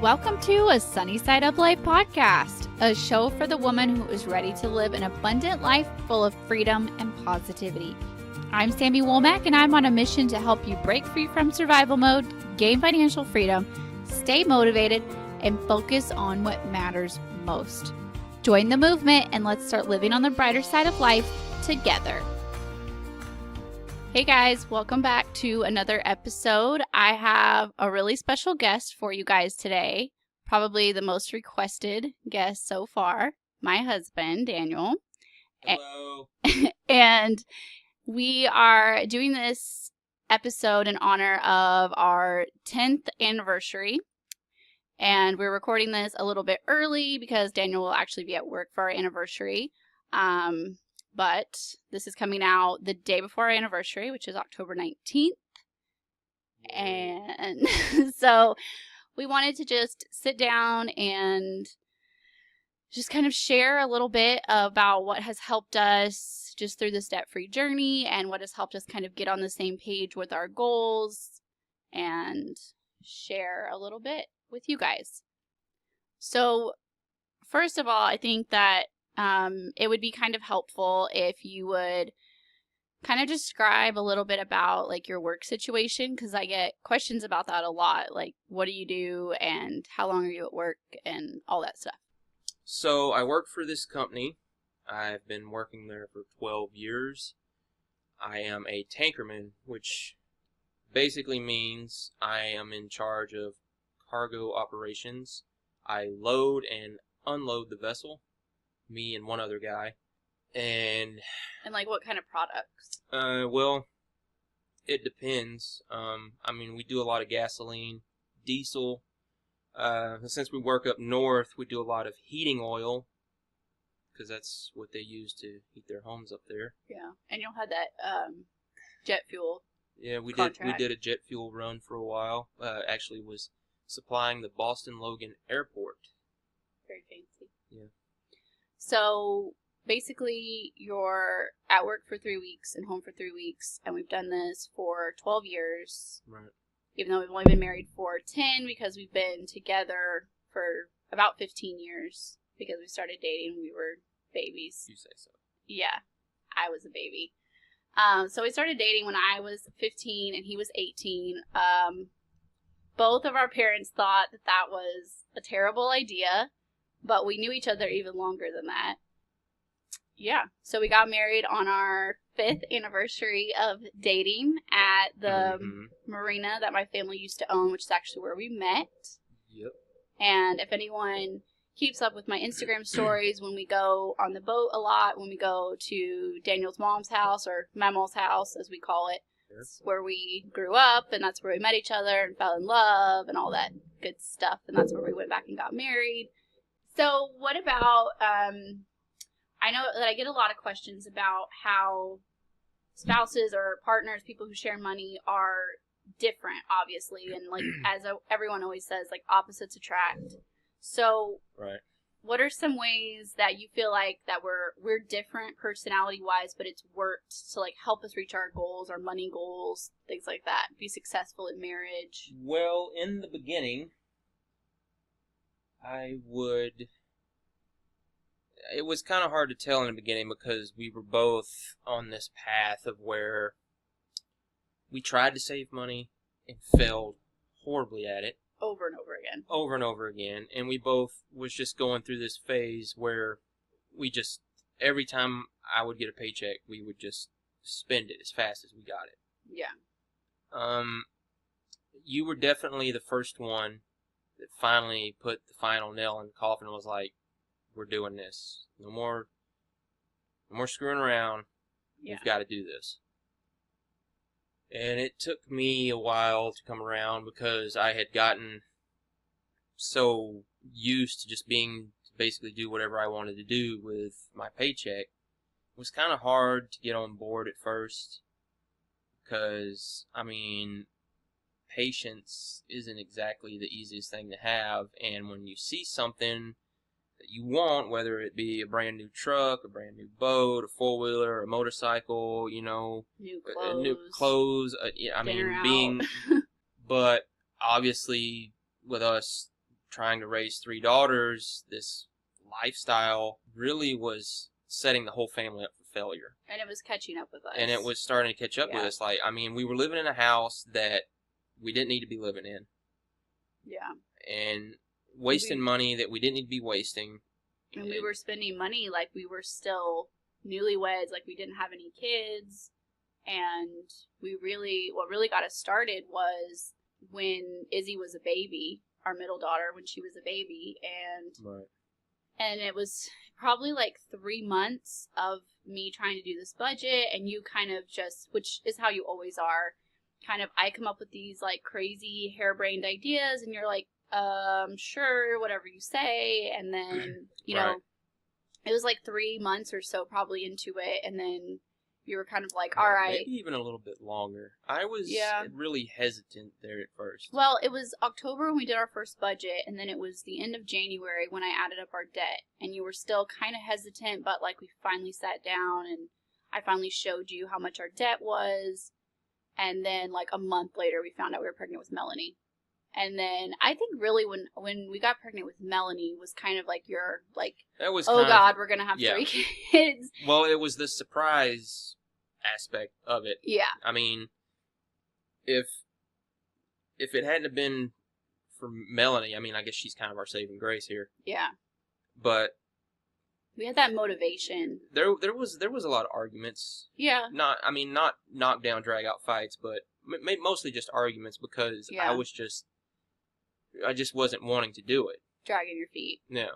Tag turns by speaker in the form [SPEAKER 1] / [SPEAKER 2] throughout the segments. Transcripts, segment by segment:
[SPEAKER 1] Welcome to a Sunny Side Up Life podcast, a show for the woman who is ready to live an abundant life full of freedom and positivity. I'm Sammy Womack, and I'm on a mission to help you break free from survival mode, gain financial freedom, stay motivated, and focus on what matters most. Join the movement and let's start living on the brighter side of life together. Hey guys, welcome back to another episode. I have a really special guest for you guys today. Probably the most requested guest so far, my husband, Daniel.
[SPEAKER 2] Hello.
[SPEAKER 1] And we are doing this episode in honor of our 10th anniversary. And we're recording this a little bit early because Daniel will actually be at work for our anniversary. But this is coming out the day before our anniversary, which is October 19th. And so we wanted to just sit down and just kind of share a little bit about what has helped us just through this debt-free journey and what has helped us kind of get on the same page with our goals and share a little bit with you guys. So first of all, I think that it would be kind of helpful if you would kind of describe a little bit about like your work situation, because I get questions about that a lot. Like, what do you do and how long are you at work and all that stuff.
[SPEAKER 2] So I work for this company. I've been working there for 12 years. I am a tankerman, which basically means I am in charge of cargo operations. I load and unload the vessel. Me and one other guy. And
[SPEAKER 1] like what kind of products?
[SPEAKER 2] Well, it depends. We do a lot of gasoline, diesel. Since we work up north, we do a lot of heating oil, because that's what they use to heat their homes up there.
[SPEAKER 1] Yeah, and you'll have that jet fuel.
[SPEAKER 2] Yeah, we
[SPEAKER 1] contract.
[SPEAKER 2] did a jet fuel run for a while. Actually was supplying the Boston Logan Airport.
[SPEAKER 1] Very fancy.
[SPEAKER 2] Yeah.
[SPEAKER 1] So basically, you're at work for 3 weeks and home for 3 weeks, and we've done this for 12 years.
[SPEAKER 2] Right.
[SPEAKER 1] Even though we've only been married for 10, because we've been together for about 15 years, because we started dating when we were babies.
[SPEAKER 2] You say so.
[SPEAKER 1] Yeah, I was a baby. So we started dating when I was 15 and he was 18. Both of our parents thought that that was a terrible idea, but we knew each other even longer than that. Yeah, so we got married on our 5th anniversary of dating at the marina that my family used to own, which is actually where we met.
[SPEAKER 2] Yep.
[SPEAKER 1] And if anyone keeps up with my Instagram stories, when we go on the boat a lot, when we go to Daniel's mom's house, or Mama's house as we call it, it's where we grew up, and that's where we met each other and fell in love and all that good stuff, and that's where we went back and got married. So what about, I know that I get a lot of questions about how spouses or partners, people who share money, are different, obviously, and like everyone always says, like opposites attract. So
[SPEAKER 2] right.
[SPEAKER 1] What are some ways that you feel like that we're different personality-wise, but it's worked to like help us reach our goals, our money goals, things like that, be successful in marriage?
[SPEAKER 2] Well, in the beginning, it was kind of hard to tell in the beginning because we were both on this path of where we tried to save money and failed horribly at it.
[SPEAKER 1] Over and over again.
[SPEAKER 2] Over and over again. And we both was just going through this phase where we just, every time I would get a paycheck, we would just spend it as fast as we got it.
[SPEAKER 1] Yeah.
[SPEAKER 2] You were definitely the first one that finally put the final nail in the coffin and was like, we're doing this. No more screwing around.
[SPEAKER 1] Yeah.
[SPEAKER 2] We've got to do this. And it took me a while to come around because I had gotten so used to just being to basically do whatever I wanted to do with my paycheck. It was kind of hard to get on board at first because, patience isn't exactly the easiest thing to have. And when you see something that you want, whether it be a brand new truck, a brand new boat, a four-wheeler, a motorcycle,
[SPEAKER 1] new
[SPEAKER 2] clothes,
[SPEAKER 1] dinner out.
[SPEAKER 2] but obviously with us trying to raise 3 daughters, this lifestyle really was setting the whole family up for failure.
[SPEAKER 1] And it was catching up with us.
[SPEAKER 2] And it was starting to catch up with us. Like, I mean, we were living in a house that we didn't need to be living in.
[SPEAKER 1] Yeah.
[SPEAKER 2] And wasting money that we didn't need to be wasting.
[SPEAKER 1] And we were spending money like we were still newlyweds, like we didn't have any kids. And what really got us started was when Izzy was a baby, our middle daughter, when she was a baby. And it was probably like 3 months of me trying to do this budget, and you kind of just, which is how you always are, kind of, I come up with these like crazy harebrained ideas, and you're like, sure, whatever you say. And then, you know, it was like 3 months or so probably into it, and then you were kind of like, all right.
[SPEAKER 2] Maybe even a little bit longer. I was really hesitant there at first.
[SPEAKER 1] Well, it was October when we did our first budget, and then it was the end of January when I added up our debt. And you were still kind of hesitant, but like we finally sat down and I finally showed you how much our debt was. And then like a month later, we found out we were pregnant with Melanie. And then I think really when we got pregnant with Melanie was kind of like your like,
[SPEAKER 2] that was
[SPEAKER 1] oh God, we're going to have 3 kids.
[SPEAKER 2] Well, it was the surprise aspect of it.
[SPEAKER 1] Yeah.
[SPEAKER 2] I mean, if it hadn't been for Melanie, I mean, I guess she's kind of our saving grace here.
[SPEAKER 1] Yeah.
[SPEAKER 2] But
[SPEAKER 1] we had that motivation.
[SPEAKER 2] There was a lot of arguments.
[SPEAKER 1] Yeah.
[SPEAKER 2] Not knockdown, drag out fights, but mostly just arguments because I just wasn't wanting to do it.
[SPEAKER 1] Dragging your feet.
[SPEAKER 2] Yeah.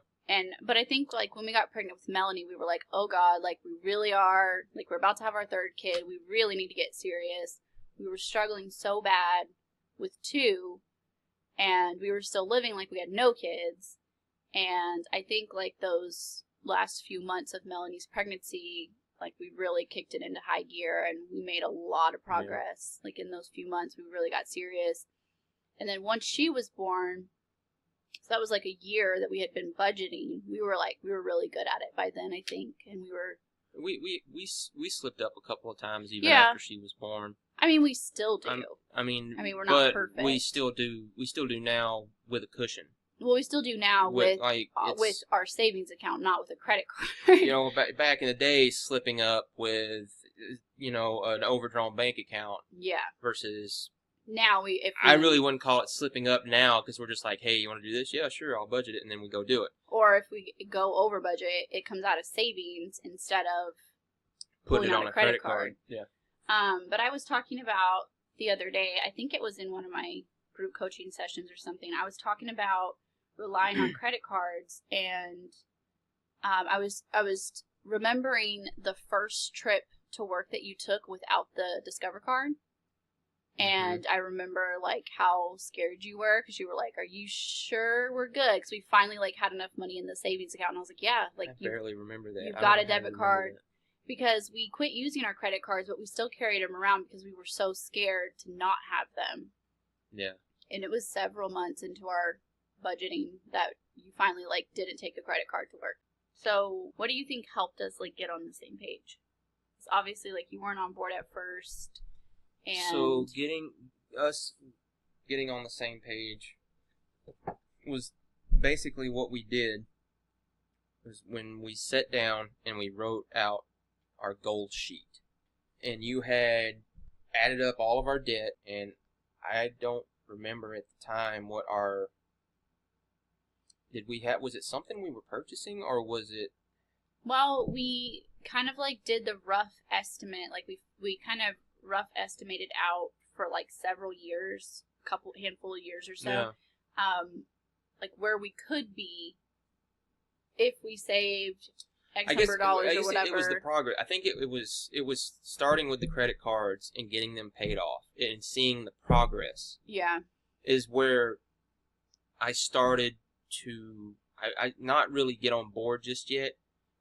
[SPEAKER 1] But I think, like, when we got pregnant with Melanie, we were like, oh, God, like, we really are, like, we're about to have our 3rd kid. We really need to get serious. We were struggling so bad with 2, and we were still living like we had no kids. And I think, like, those last few months of Melanie's pregnancy, like, we really kicked it into high gear, and we made a lot of progress. Yeah. Like, in those few months, we really got serious. And then once she was born, so that was like a year that we had been budgeting. We were really good at it by then, I think, and we slipped up a couple of times even after she was born. I mean, we still do.
[SPEAKER 2] I mean,
[SPEAKER 1] we're not perfect.
[SPEAKER 2] We still do now with a cushion.
[SPEAKER 1] Well, we still do now with our savings account, not with a credit card.
[SPEAKER 2] You know, back in the day, slipping up with an overdrawn bank account. Yeah. Versus.
[SPEAKER 1] Now
[SPEAKER 2] I really wouldn't call it slipping up now because we're just like, hey, you want to do this? Yeah, sure, I'll budget it, and then we go do it.
[SPEAKER 1] Or if we go over budget, it comes out of savings instead of
[SPEAKER 2] putting it on a credit card. Yeah.
[SPEAKER 1] But I was talking about the other day, I think it was in one of my group coaching sessions or something, I was talking about relying on credit cards, and I was remembering the first trip to work that you took without the Discover card. And I remember, like, how scared you were, because you were like, are you sure we're good? Because we finally, like, had enough money in the savings account, and I was like, yeah. Like,
[SPEAKER 2] I barely remember that.
[SPEAKER 1] You've got a debit card. Because we quit using our credit cards, but we still carried them around because we were so scared to not have them. Yeah. And it was several months into our budgeting that you finally, like, didn't take a credit card to work. So, what do you think helped us, like, get on the same page? Because obviously, like, you weren't on board at first. And
[SPEAKER 2] so getting on the same page was basically what we did was when we sat down and we wrote out our goal sheet. And you had added up all of our debt, and I don't remember at the time what was it something we were purchasing, or was it?
[SPEAKER 1] Well, we kind of like did the rough estimate, like we kind of rough estimated out for like several years, handful of years or so, like where we could be if we saved X number of dollars or whatever.
[SPEAKER 2] It was the progress. I think it was starting with the credit cards and getting them paid off and seeing the progress. Yeah, is where I started to I not really get on board just yet,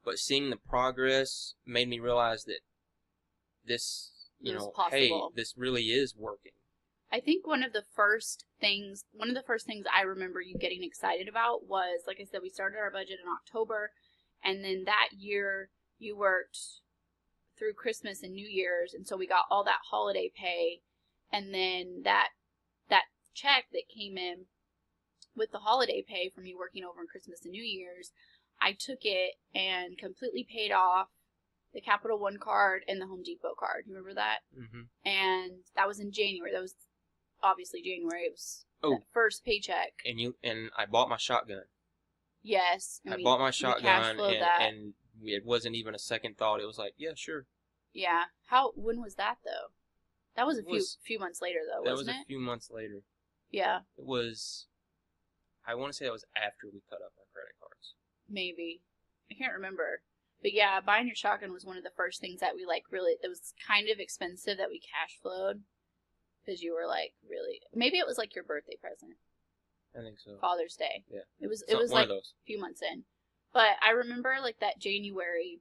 [SPEAKER 2] but seeing the progress made me realize that this. Hey, this really is working.
[SPEAKER 1] I think one of the first things I remember you getting excited about was, like I said, we started our budget in October, and then that year you worked through Christmas and New Year's, and so we got all that holiday pay, and then that check that came in with the holiday pay from me working over on Christmas and New Year's, I took it and completely paid off the Capital One card and the Home Depot card. You remember that?
[SPEAKER 2] Mm-hmm.
[SPEAKER 1] And that was in January. That was obviously January. It was
[SPEAKER 2] Oh,
[SPEAKER 1] that first paycheck.
[SPEAKER 2] And I bought my shotgun.
[SPEAKER 1] Yes.
[SPEAKER 2] I bought my shotgun,
[SPEAKER 1] that.
[SPEAKER 2] and it wasn't even a second thought. It was like, yeah, sure.
[SPEAKER 1] Yeah. When was that though? That was few months later though, wasn't it?
[SPEAKER 2] That was a few months later.
[SPEAKER 1] Yeah.
[SPEAKER 2] It was. I want to say that was after we cut up our credit cards.
[SPEAKER 1] Maybe. I can't remember. But yeah, buying your shotgun was one of the first things that we really, it was kind of expensive that we cash flowed. Because you were like, really, maybe it was like your birthday present.
[SPEAKER 2] I think so.
[SPEAKER 1] Father's Day.
[SPEAKER 2] Yeah.
[SPEAKER 1] It was like a few months in. But I remember like that January,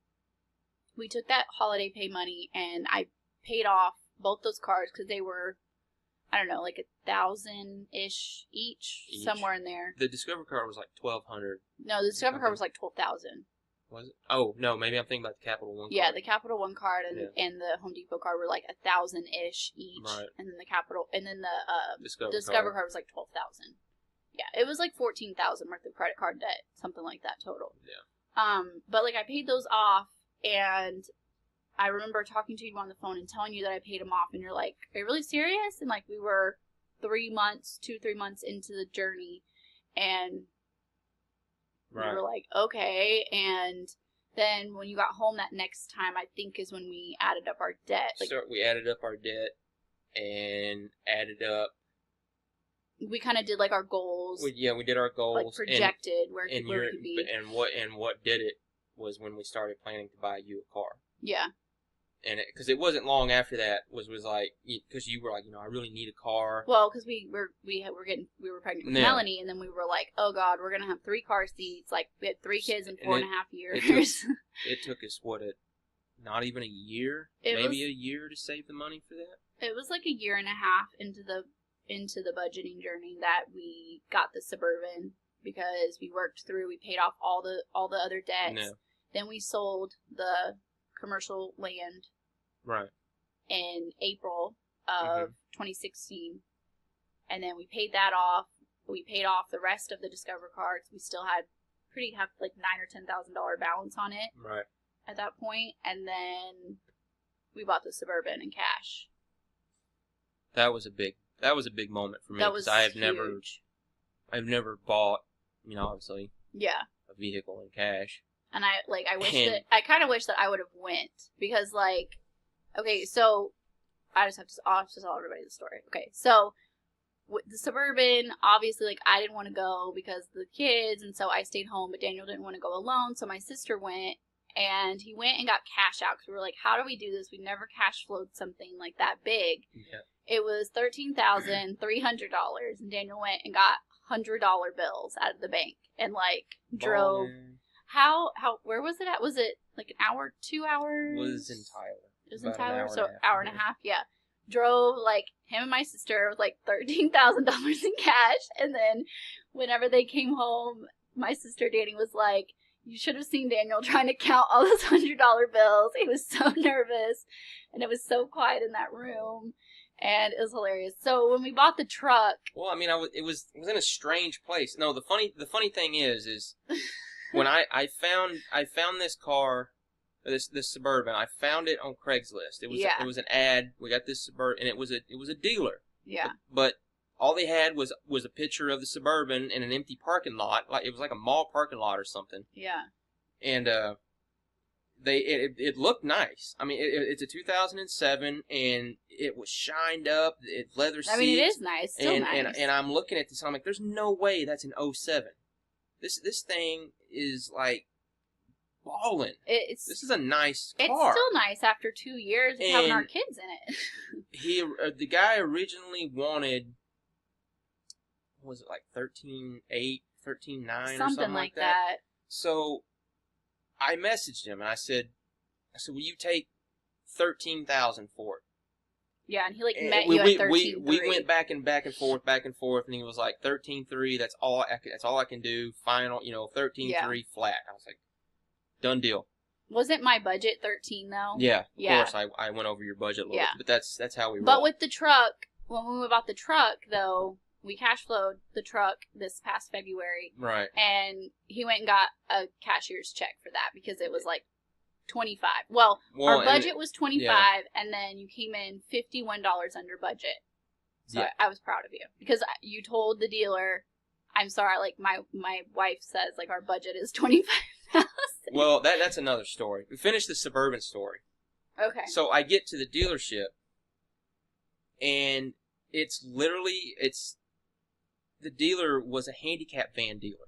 [SPEAKER 1] we took that holiday pay money and I paid off both those cards because they were, I don't know, like $1,000-ish each, somewhere in there.
[SPEAKER 2] The Discover card was like $1,200.
[SPEAKER 1] No, the Discover card was like $12,000.
[SPEAKER 2] Was it? Oh no, maybe I'm thinking about the Capital One card.
[SPEAKER 1] Yeah, the Capital One card and the Home Depot card were like $1,000-ish each,
[SPEAKER 2] right.
[SPEAKER 1] And then the
[SPEAKER 2] Discover
[SPEAKER 1] card was like $12,000. Yeah, it was like $14,000 worth of credit card debt, something like that total.
[SPEAKER 2] Yeah.
[SPEAKER 1] But like I paid those off, and I remember talking to you on the phone and telling you that I paid them off, and you're like, "Are you really serious?" And like we were 3 months into the journey, and
[SPEAKER 2] right.
[SPEAKER 1] we were like, "Okay." And then when you got home that next time, I think is when we added up our debt.
[SPEAKER 2] So we added up our debt and added up.
[SPEAKER 1] We kind of did like our goals.
[SPEAKER 2] We did our goals.
[SPEAKER 1] Like projected where we could be.
[SPEAKER 2] And what did it was when we started planning to buy you a car.
[SPEAKER 1] Yeah.
[SPEAKER 2] And because it wasn't long after that was like, because you were like, I really need a car.
[SPEAKER 1] Well, because we were pregnant with Melanie, and then we were like, oh God, we're gonna have 3 car seats. Like we had 3 kids in 4.5 years.
[SPEAKER 2] It took us not even a year, maybe a year to save the money for that.
[SPEAKER 1] It was like a year and a half into the budgeting journey that we got the Suburban, because we paid off all the other debts.
[SPEAKER 2] No.
[SPEAKER 1] Then we sold the commercial land
[SPEAKER 2] right
[SPEAKER 1] in April of 2016, and then we paid that off. We paid off the rest of the Discover cards. We still had like $9,000 or $10,000 balance on it
[SPEAKER 2] right
[SPEAKER 1] at that point, and then we bought the Suburban in cash.
[SPEAKER 2] That was a big moment for me, because I've never bought, obviously, a vehicle in cash.
[SPEAKER 1] And I kind of wish that I would have went, because like, okay, so I'll just tell everybody the story. Okay, so with the Suburban, obviously, like I didn't want to go because of the kids, and so I stayed home. But Daniel didn't want to go alone, so my sister went, and he went and got cash out, because we were like, how do we do this? We never cash flowed something like that big.
[SPEAKER 2] Yeah.
[SPEAKER 1] It was $13,300, and Daniel went and got $100 bills out of the bank and like drove. Where was it at? Was it like an hour, 2 hours?
[SPEAKER 2] It was in Tyler.
[SPEAKER 1] It was in Tyler, so hour and a half, yeah. Drove, like, him and my sister with, like, $13,000 in cash, and then whenever they came home, my sister, Danny, was like, you should have seen Daniel trying to count all those $100 bills. He was so nervous, and it was so quiet in that room, and it was hilarious. So when we bought the truck...
[SPEAKER 2] Well, I mean, it was in a strange place. No, the funny thing is... When I found this car, this Suburban, I found it on Craigslist. It was an ad. We got this Suburban, and it was a dealer.
[SPEAKER 1] Yeah.
[SPEAKER 2] But all they had was a picture of the Suburban in an empty parking lot. Like it was like a mall parking lot or something.
[SPEAKER 1] Yeah.
[SPEAKER 2] And it looked nice. I mean, it's a 2007, and it was shined up. It's leather seats.
[SPEAKER 1] I mean, it is nice. Still nice.
[SPEAKER 2] And I'm looking at this, and I'm like, there's no way that's an 07. This thing is like ballin'. This is a nice car.
[SPEAKER 1] It's still nice after 2 years of having our kids in
[SPEAKER 2] it. The guy originally wanted, what was it, like 13.8, 13.9 or something like that. So I messaged him and I said, will you take $13,000 for it?
[SPEAKER 1] Yeah, and he met you at 13.3.
[SPEAKER 2] We went back and forth, and he was like 13.3. That's all I can do. Final, 13.3 flat. I was like, done deal.
[SPEAKER 1] Wasn't my budget 13 though?
[SPEAKER 2] Yeah, of course. I went over your budget a little bit, but that's how we roll.
[SPEAKER 1] But with the truck, when we bought the truck though, we cash flowed the truck this past February.
[SPEAKER 2] Right.
[SPEAKER 1] And he went and got a cashier's check for that because it was like $25. Well, our budget was $25, and then you came in $51 under budget. So I was proud of you because you told the dealer, I'm sorry, like my wife says, like our budget is $25,000.
[SPEAKER 2] Well, that's another story. We finished the Suburban story.
[SPEAKER 1] Okay.
[SPEAKER 2] So I get to the dealership, and it's literally, the dealer was a handicap van dealer.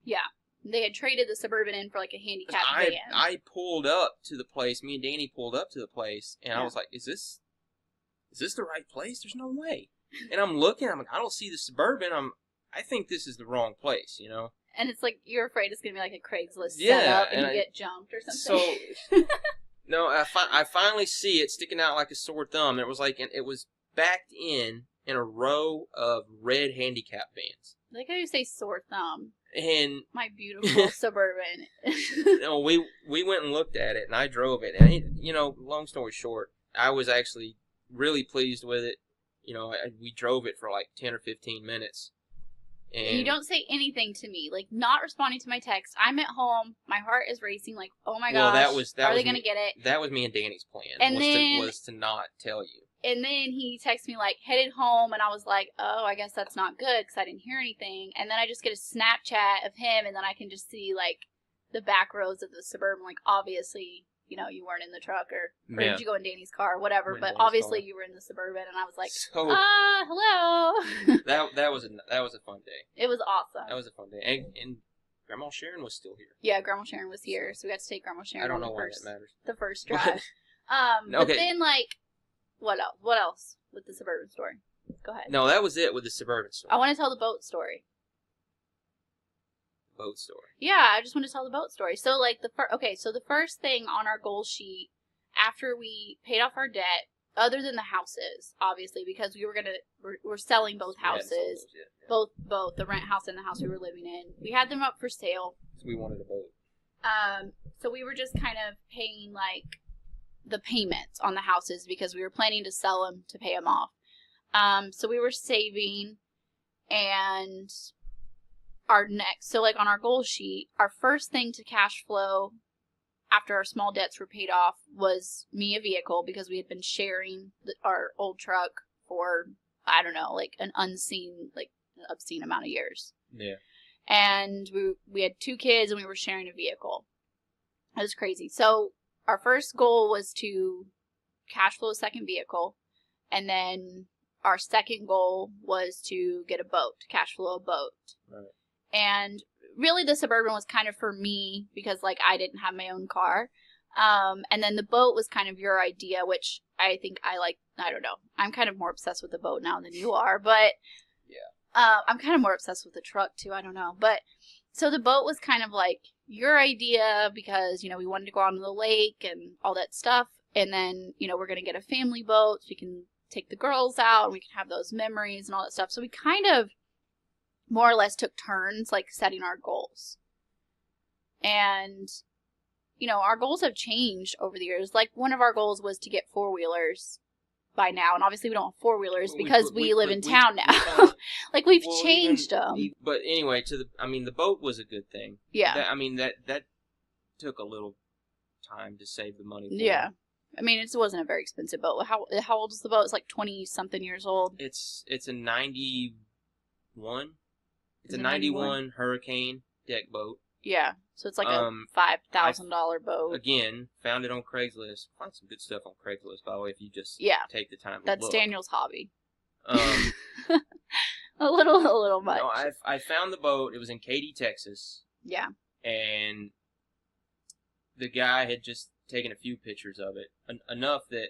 [SPEAKER 2] Yeah.
[SPEAKER 1] They had traded the Suburban in for like a handicap van.
[SPEAKER 2] I pulled up to the place, me and Danny pulled up to the place, and I was like, is this the right place? There's no way. And I'm looking, I'm like, I don't see the Suburban. I think this is the wrong place, you know?
[SPEAKER 1] And it's like, you're afraid it's going to be like a Craigslist setup and you get jumped or something.
[SPEAKER 2] So, no, I finally see it sticking out like a sore thumb. It was like, it was backed in a row of red handicap vans.
[SPEAKER 1] I like how you say sore thumb.
[SPEAKER 2] And
[SPEAKER 1] my beautiful Suburban.
[SPEAKER 2] No, we went and looked at it, and I drove it. And, you know, long story short, I was actually really pleased with it. You know, we drove it for like 10 or 15 minutes. And
[SPEAKER 1] you don't say anything to me, like not responding to my text. I'm at home, my heart is racing, like, oh my gosh, are they going to get it?
[SPEAKER 2] That was me and Danny's plan,
[SPEAKER 1] and
[SPEAKER 2] was to not tell you.
[SPEAKER 1] And then he texted me, like, headed home, and I was like, oh, I guess that's not good, because I didn't hear anything. And then I just get a Snapchat of him, and then I can just see, like, the back rows of the Suburban, like, obviously, you know, you weren't in the truck, or did you go in Danny's car, or whatever, but obviously you were in the Suburban, and I was like, hello.
[SPEAKER 2] that was a fun day.
[SPEAKER 1] It was awesome.
[SPEAKER 2] That was a fun day. And Grandma Sharon was still here.
[SPEAKER 1] Yeah, Grandma Sharon was here, so we got to take Grandma Sharon on the first drive. But then, like, what else with the Suburban story? Go ahead.
[SPEAKER 2] No, that was it with the Suburban story.
[SPEAKER 1] I want to tell the boat story.
[SPEAKER 2] Boat story.
[SPEAKER 1] Yeah, I just want to tell the boat story. So, like, so the first thing on our goal sheet after we paid off our debt, other than the houses, obviously, because we're selling both houses, both the rent house and the house we were living in. We had them up for sale.
[SPEAKER 2] So we wanted a boat.
[SPEAKER 1] So we were just kind of paying, like, the payments on the houses because we were planning to sell them to pay them off. So we were saving, and so like on our goal sheet, our first thing to cash flow after our small debts were paid off was me a vehicle because we had been sharing our old truck for, I don't know, like an obscene amount of years.
[SPEAKER 2] Yeah.
[SPEAKER 1] And we had 2 kids and we were sharing a vehicle. It was crazy. So our first goal was to cash flow a second vehicle, and then our second goal was to get a boat, to cash flow a boat.
[SPEAKER 2] Right. And
[SPEAKER 1] really the Suburban was kind of for me because, like, I didn't have my own car. And then the boat was kind of your idea, which I think I don't know. I'm kind of more obsessed with the boat now than you are, but yeah. I'm kind of more obsessed with the truck too. I don't know. But so the boat was kind of like your idea because, you know, we wanted to go out on the lake and all that stuff. And then, you know, we're going to get a family boat so we can take the girls out and we can have those memories and all that stuff. So we kind of more or less took turns, like, setting our goals. And, you know, our goals have changed over the years. Like, one of our goals was to get 4-wheelers by now. And obviously we don't have 4-wheelers because we live in town now. Like, we've changed them.
[SPEAKER 2] But anyway, the boat was a good thing.
[SPEAKER 1] Yeah.
[SPEAKER 2] That took a little time to save the money for.
[SPEAKER 1] Yeah. I mean, it wasn't a very expensive boat. How old is the boat? It's like 20-something years old.
[SPEAKER 2] It's a 91. It's a 91 Hurricane deck boat.
[SPEAKER 1] Yeah, so it's like a $5,000 boat.
[SPEAKER 2] Again, found it on Craigslist. Find some good stuff on Craigslist, by the way, if you just take the time to
[SPEAKER 1] That's
[SPEAKER 2] look.
[SPEAKER 1] Daniel's hobby. A little much.
[SPEAKER 2] No, I found the boat. It was in Katy, Texas.
[SPEAKER 1] Yeah.
[SPEAKER 2] And the guy had just taken a few pictures of it, enough that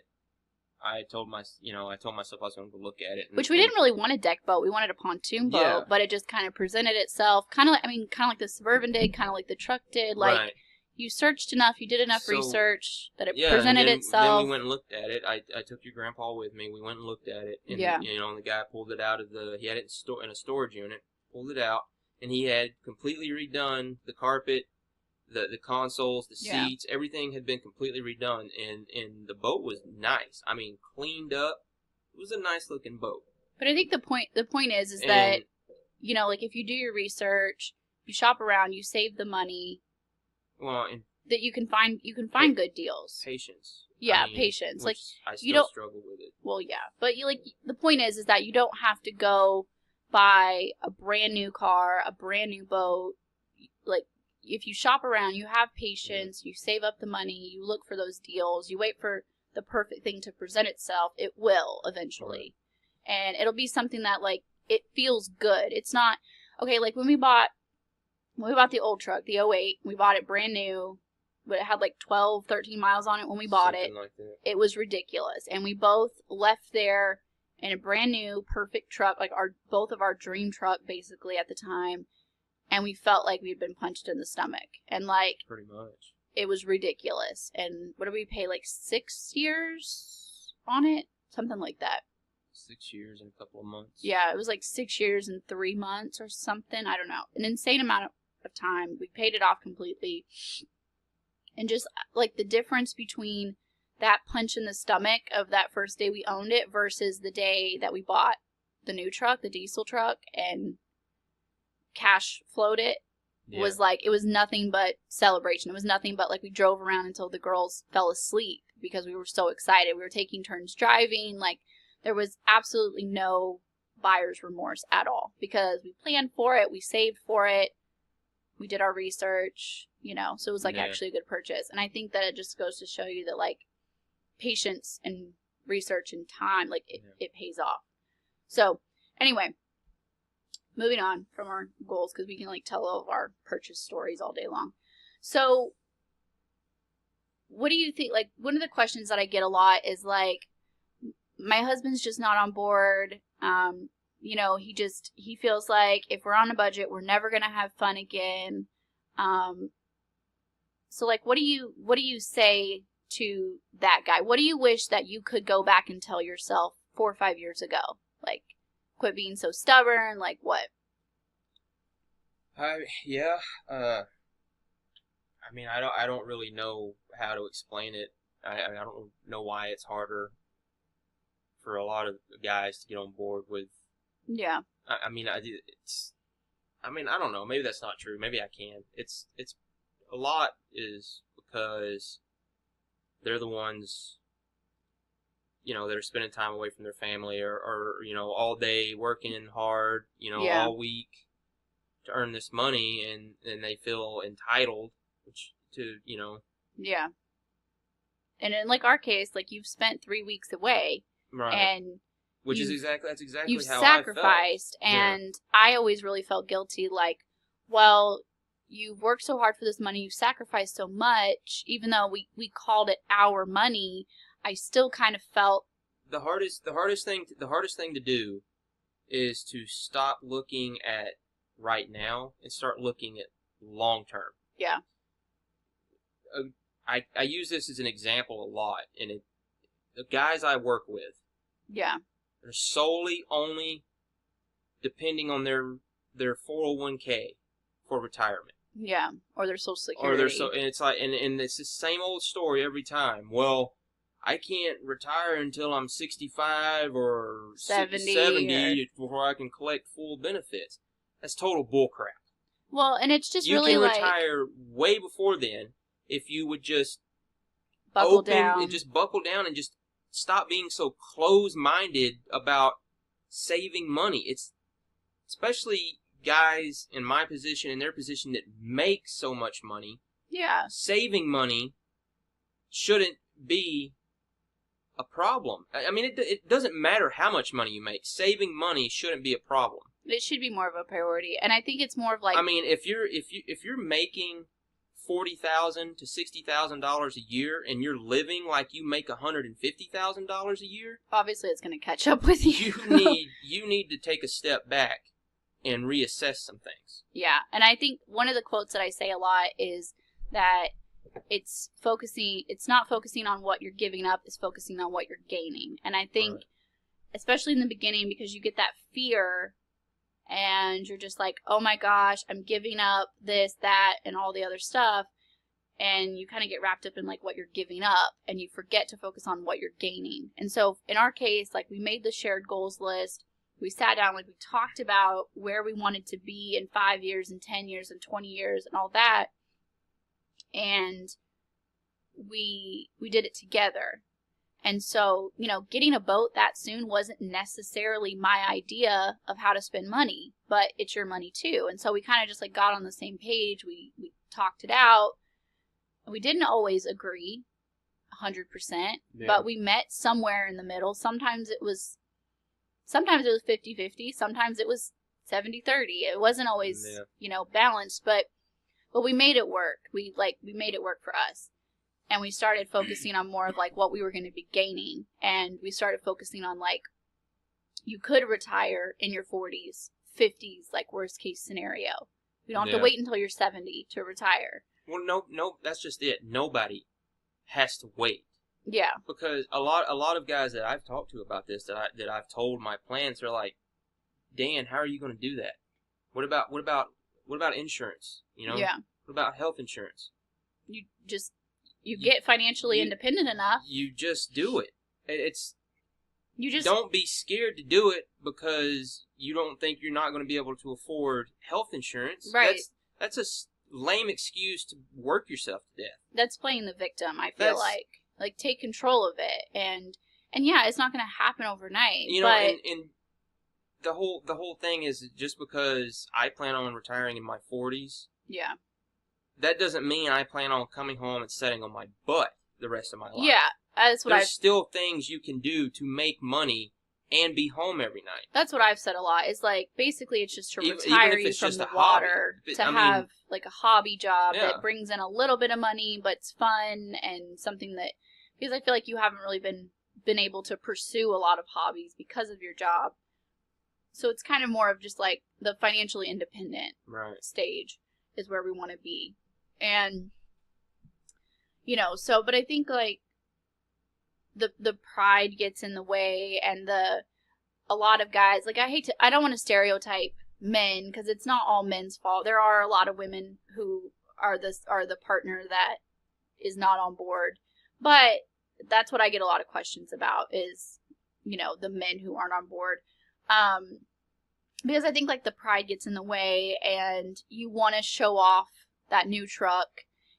[SPEAKER 2] I told myself I was going to go look at it.
[SPEAKER 1] Which we didn't really want a deck boat. We wanted a pontoon boat, but it just kind of presented itself. Kind of like the Suburban did, kind of like the truck did. Like, you searched enough, you did enough research that it presented itself.
[SPEAKER 2] Then we went and looked at it. I took your grandpa with me. We went and looked at it. And, and the guy pulled it out of he had it in a storage unit, pulled it out, and he had completely redone the carpet, the consoles, the seats, everything had been completely redone, and the boat was nice. I mean, cleaned up. It was a nice looking boat.
[SPEAKER 1] But I think the point is
[SPEAKER 2] And,
[SPEAKER 1] that, you know, like if you do your research, you shop around, you save the money,
[SPEAKER 2] well, and
[SPEAKER 1] that you can find good deals.
[SPEAKER 2] patience.
[SPEAKER 1] Yeah,
[SPEAKER 2] I mean,
[SPEAKER 1] patience. Like
[SPEAKER 2] I
[SPEAKER 1] you
[SPEAKER 2] still
[SPEAKER 1] don't
[SPEAKER 2] struggle with it.
[SPEAKER 1] well, yeah, but you like the point is that you don't have to go buy a brand new car, a brand new boat. Like if you shop around, you have patience, you save up the money, you look for those deals, you wait for the perfect thing to present itself, it will eventually. Right. And it'll be something that like it feels good. It's not okay, like when we bought the old truck, the '08, we bought it brand new, but it had like 12, 13 miles on it when we bought
[SPEAKER 2] Something
[SPEAKER 1] it.
[SPEAKER 2] like that.
[SPEAKER 1] It was ridiculous. And we both left there in a brand new, perfect truck, like both of our dream truck basically at the time. And we felt like we'd been punched in the stomach. And like,
[SPEAKER 2] pretty much.
[SPEAKER 1] It was ridiculous. And what did we pay, like 6 years on it? Something like that.
[SPEAKER 2] 6 years and a couple of months.
[SPEAKER 1] Yeah, it was like 6 years and 3 months or something. I don't know. An insane amount of time. We paid it off completely. And just like the difference between that punch in the stomach of that first day we owned it versus the day that we bought the new truck, the diesel truck, and cash flowed it, was like, it was nothing but celebration. It was nothing but like we drove around until the girls fell asleep because we were so excited. We were taking turns driving. Like there was absolutely no buyer's remorse at all because we planned for it. We saved for it. We did our research, you know, so it was like actually a good purchase. And I think that it just goes to show you that like patience and research and time, like it pays off. So anyway, moving on from our goals because we can like tell all of our purchase stories all day long. So what do you think? Like one of the questions that I get a lot is like, my husband's just not on board. You know, he feels like if we're on a budget, we're never going to have fun again. So like, what do you say to that guy? What do you wish that you could go back and tell yourself 4 or 5 years ago? Like, quit being so stubborn, like what?
[SPEAKER 2] I mean, I don't really know how to explain it. I don't know why it's harder for a lot of guys to get on board with.
[SPEAKER 1] Yeah.
[SPEAKER 2] I mean, I don't know. Maybe that's not true. Maybe I can. It's a lot is because they're the ones, you know, that are spending time away from their family or you know, all day working hard, you know, all week to earn this money and they feel entitled to, you know.
[SPEAKER 1] Yeah. And in like our case, like you've spent 3 weeks away.
[SPEAKER 2] Right.
[SPEAKER 1] And
[SPEAKER 2] that's exactly
[SPEAKER 1] you've
[SPEAKER 2] how
[SPEAKER 1] sacrificed,
[SPEAKER 2] I felt.
[SPEAKER 1] And I always really felt guilty, like, well, you've worked so hard for this money, you've sacrificed so much, even though we called it our money, I still kind of felt
[SPEAKER 2] the hardest thing to do is to stop looking at right now and start looking at long term.
[SPEAKER 1] Yeah.
[SPEAKER 2] I use this as an example a lot, and the guys I work with, they're solely only depending on their 401k for retirement.
[SPEAKER 1] Yeah, or their Social Security.
[SPEAKER 2] And it's like, and it's the same old story every time. Well, I can't retire until I'm 65 or 70 before I can collect full benefits. That's total bullcrap.
[SPEAKER 1] Well, and it's just
[SPEAKER 2] you
[SPEAKER 1] really
[SPEAKER 2] can retire way before then if you would just
[SPEAKER 1] buckle down
[SPEAKER 2] and just stop being so close-minded about saving money. It's especially guys in my position, in their position that make so much money.
[SPEAKER 1] Yeah.
[SPEAKER 2] Saving money shouldn't be a problem. I mean, it doesn't matter how much money you make. Saving money shouldn't be a problem.
[SPEAKER 1] It should be more of a priority, and I think it's more of like.
[SPEAKER 2] I mean, if you're making $40,000 to $60,000 a year, and you're living like you make $150,000 a year,
[SPEAKER 1] obviously it's going to catch up with you.
[SPEAKER 2] you need to take a step back and reassess some things.
[SPEAKER 1] Yeah, and I think one of the quotes that I say a lot is that it's not focusing on what you're giving up, it's focusing on what you're gaining. And I think, especially in the beginning, because you get that fear and you're just like, oh my gosh, I'm giving up this, that, and all the other stuff. And you kind of get wrapped up in like what you're giving up and you forget to focus on what you're gaining. And so in our case, like we made the shared goals list. We sat down, like, we talked about where we wanted to be in 5 years and 10 years and 20 years and all that. And we did it together. And so, you know, getting a boat that soon wasn't necessarily my idea of how to spend money, but it's your money too. And so we kind of just like got on the same page. We talked it out. We didn't always agree 100%, but we met somewhere in the middle. Sometimes it was 50-50. Sometimes it was 70-30. It wasn't always, you know, balanced, but we made it work. We made it work for us. And we started focusing on more of like what we were going to be gaining. And we started focusing on like, you could retire in your 40s, 50s, like worst case scenario. You don't have to wait until you're 70 to retire.
[SPEAKER 2] Well, no, that's just it. Nobody has to wait.
[SPEAKER 1] Yeah.
[SPEAKER 2] Because a lot of guys that I've talked to about this, that I've told my plans, they're like, Dan, how are you going to do that? What about insurance? You know?
[SPEAKER 1] Yeah.
[SPEAKER 2] What about health insurance?
[SPEAKER 1] You get financially independent enough.
[SPEAKER 2] You just do it.
[SPEAKER 1] You just
[SPEAKER 2] don't be scared to do it because you don't think you're not going to be able to afford health insurance.
[SPEAKER 1] Right.
[SPEAKER 2] That's a lame excuse to work yourself to death.
[SPEAKER 1] That's playing the victim, I feel like take control of it. And yeah, it's not going to happen overnight.
[SPEAKER 2] You know, and the whole thing is just because I plan on retiring in my 40s.
[SPEAKER 1] Yeah.
[SPEAKER 2] That doesn't mean I plan on coming home and sitting on my butt the rest of my life.
[SPEAKER 1] Yeah, that's what
[SPEAKER 2] There's still things you can do to make money and be home every night.
[SPEAKER 1] That's what I've said a lot. Is like basically it's just to retire you from the water, to have like a hobby job that brings in a little bit of money, but it's fun and something that, because I feel like you haven't really been able to pursue a lot of hobbies because of your job. So it's kind of more of just like the financially independent stage is where we want to be. And, you know, so, but I think, like, the pride gets in the way, and a lot of guys, like, I don't want to stereotype men, because it's not all men's fault. There are a lot of women who are the partner that is not on board, but that's what I get a lot of questions about is, you know, the men who aren't on board, because I think, like, the pride gets in the way, and you want to show off that new truck.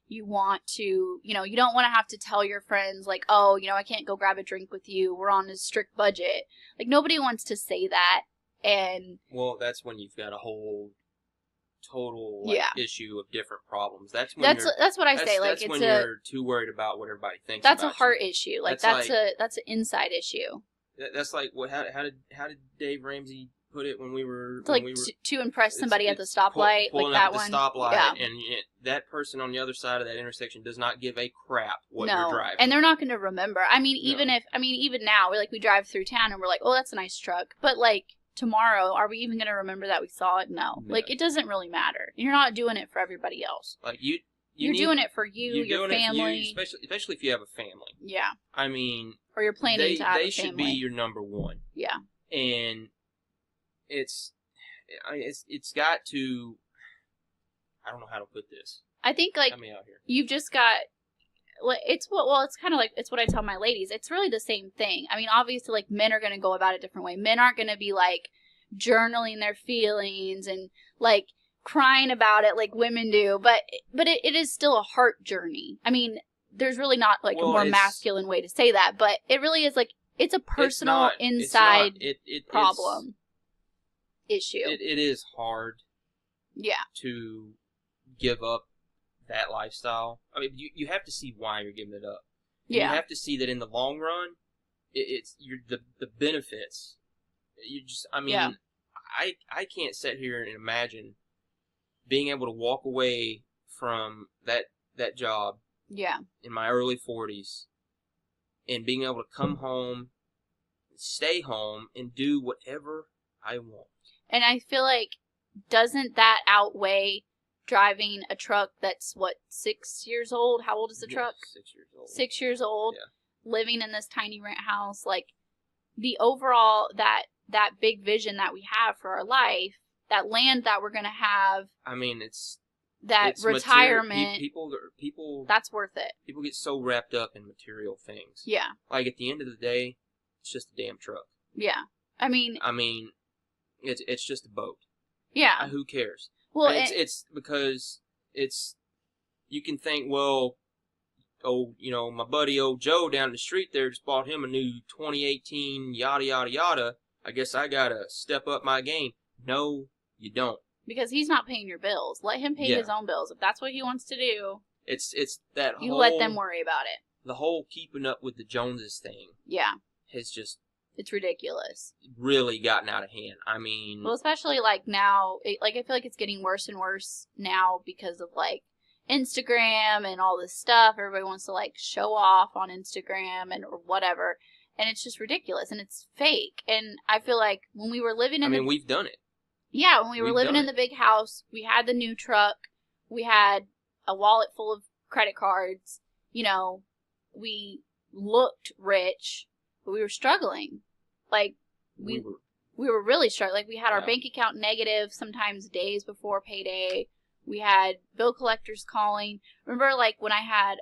[SPEAKER 1] You want to, you know, you don't want to have to tell your friends, like, oh, you know, I can't go grab a drink with you. We're on a strict budget. Like, nobody wants to say that. And
[SPEAKER 2] well, that's when you've got a whole total issue of different problems. That's when
[SPEAKER 1] that's what I say. Like,
[SPEAKER 2] that's when you're too worried about what everybody thinks.
[SPEAKER 1] That's a heart issue. Like, that's an inside issue.
[SPEAKER 2] That's like what? How did Dave Ramsey put it when we were
[SPEAKER 1] to impress somebody at the stoplight, like that one.
[SPEAKER 2] Stoplight, and that person on the other side of that intersection does not give a crap what you're driving,
[SPEAKER 1] and they're not going to remember. I mean, even now, we drive through town and we're like, oh, that's a nice truck, but like tomorrow, are we even going to remember that we saw it? No, like it doesn't really matter. You're not doing it for everybody else.
[SPEAKER 2] Like
[SPEAKER 1] you're doing it for you, your family,
[SPEAKER 2] especially if you have a family.
[SPEAKER 1] Yeah,
[SPEAKER 2] I mean,
[SPEAKER 1] or you're planning to have a family.
[SPEAKER 2] They should be your number one.
[SPEAKER 1] Yeah,
[SPEAKER 2] and it's got to, I don't know how to put this.
[SPEAKER 1] I think, like, you've just got, it's kind of like, it's what I tell my ladies. It's really the same thing. I mean, obviously, like, men are going to go about it a different way. Men aren't going to be, like, journaling their feelings and, like, crying about it like women do. But it is still a heart journey. I mean, there's really not, like, a more masculine way to say that. But it really is, like, it's a personal inside problem. Issue.
[SPEAKER 2] It is hard.
[SPEAKER 1] Yeah.
[SPEAKER 2] To give up that lifestyle. I mean, you have to see why you're giving it up. Yeah. You have to see that in the long run, it's the benefits. You just, I mean, I can't sit here and imagine being able to walk away from that job.
[SPEAKER 1] Yeah.
[SPEAKER 2] In my early 40s, and being able to come home, stay home, and do whatever I want.
[SPEAKER 1] And I feel like, doesn't that outweigh driving a truck that's, 6 years old? How old is the truck?
[SPEAKER 2] 6 years old.
[SPEAKER 1] 6 years old.
[SPEAKER 2] Yeah.
[SPEAKER 1] Living in this tiny rent house. Like, the overall, that big vision that we have for our life, that land that we're going to have.
[SPEAKER 2] I mean, it's
[SPEAKER 1] retirement.
[SPEAKER 2] People.
[SPEAKER 1] That's worth it.
[SPEAKER 2] People get so wrapped up in material things.
[SPEAKER 1] Yeah.
[SPEAKER 2] Like, at the end of the day, it's just a damn truck.
[SPEAKER 1] Yeah. I mean,
[SPEAKER 2] It's just a boat.
[SPEAKER 1] Yeah.
[SPEAKER 2] Who cares?
[SPEAKER 1] Well,
[SPEAKER 2] it's because you can think, well, my buddy old Joe down the street there just bought him a new 2018 yada yada yada. I guess I gotta step up my game. No, you don't.
[SPEAKER 1] Because he's not paying your bills. Let him pay his own bills. If that's what he wants to do,
[SPEAKER 2] it's that
[SPEAKER 1] you let them worry about it.
[SPEAKER 2] The whole keeping up with the Joneses thing.
[SPEAKER 1] Yeah.
[SPEAKER 2] Has just...
[SPEAKER 1] It's ridiculous.
[SPEAKER 2] Really gotten out of hand. I mean...
[SPEAKER 1] Well, especially, like, now, I feel like it's getting worse and worse now because of, like, Instagram and all this stuff. Everybody wants to, like, show off on Instagram or whatever. And it's just ridiculous. And it's fake. And I feel like when we were living in
[SPEAKER 2] we've done it.
[SPEAKER 1] Yeah, when we were living in the big house, we had the new truck. We had a wallet full of credit cards. You know, we looked rich, but we were struggling. Like, we were really struggling. Like, we had our bank account negative sometimes days before payday. We had bill collectors calling. Remember, like, when I had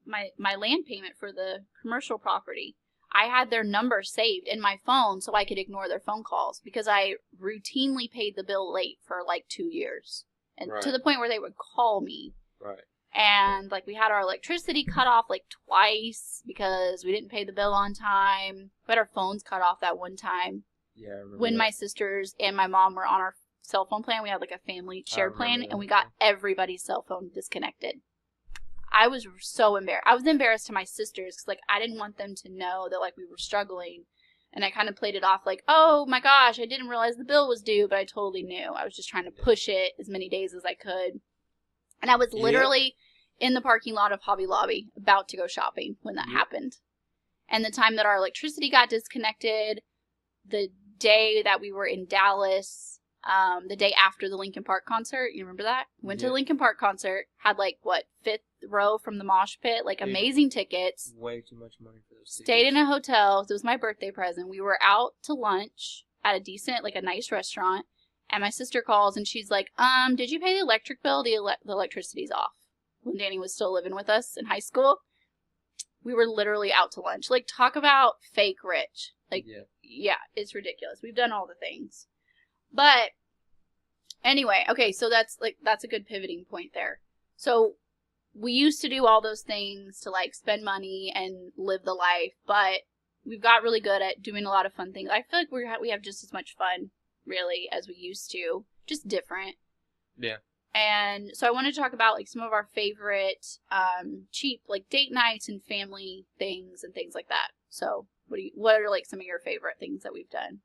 [SPEAKER 1] my land payment for the commercial property, I had their number saved in my phone so I could ignore their phone calls because I routinely paid the bill late for, like, 2 years. And to the point where they would call me.
[SPEAKER 2] Right.
[SPEAKER 1] And, like, we had our electricity cut off, like, twice because we didn't pay the bill on time. We had our phones cut off that one time.
[SPEAKER 2] Yeah, I remember
[SPEAKER 1] when
[SPEAKER 2] that.
[SPEAKER 1] my sisters and my mom were on our cell phone plan. We had, like, a family shared plan, and we got everybody's cell phone disconnected. I was so embarrassed. I was embarrassed to my sisters because, like, I didn't want them to know that, like, we were struggling. And I kind of played it off like, oh, my gosh, I didn't realize the bill was due, but I totally knew. I was just trying to push it as many days as I could. And I was literally in the parking lot of Hobby Lobby about to go shopping when that happened. And the time that our electricity got disconnected, the day that we were in Dallas, the day after the Linkin Park concert, you remember that? Went to the Linkin Park concert, had like, fifth row from the mosh pit, like amazing tickets.
[SPEAKER 2] Way too much money for those tickets.
[SPEAKER 1] Stayed in a hotel. It was my birthday present. We were out to lunch at a decent, like a nice restaurant. And my sister calls and she's like, did you pay the electric bill? The electricity's off. When Danny was still living with us in high school. We were literally out to lunch. Like, talk about fake rich. Like, yeah, it's ridiculous. We've done all the things. But, anyway, okay, so that's a good pivoting point there. So, we used to do all those things to, like, spend money and live the life, but we've got really good at doing a lot of fun things. I feel like we have just as much fun, really, as we used to. Just different. Yeah. And so I want to talk about, like, some of our favorite cheap, like, date nights and family things and things like that. So, what are, like, some of your favorite things that we've done?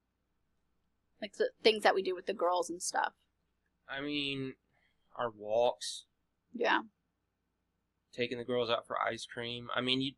[SPEAKER 1] Like, the things that we do with the girls and stuff. I
[SPEAKER 2] mean, our walks.
[SPEAKER 1] Yeah.
[SPEAKER 2] Taking the girls out for ice cream. I mean,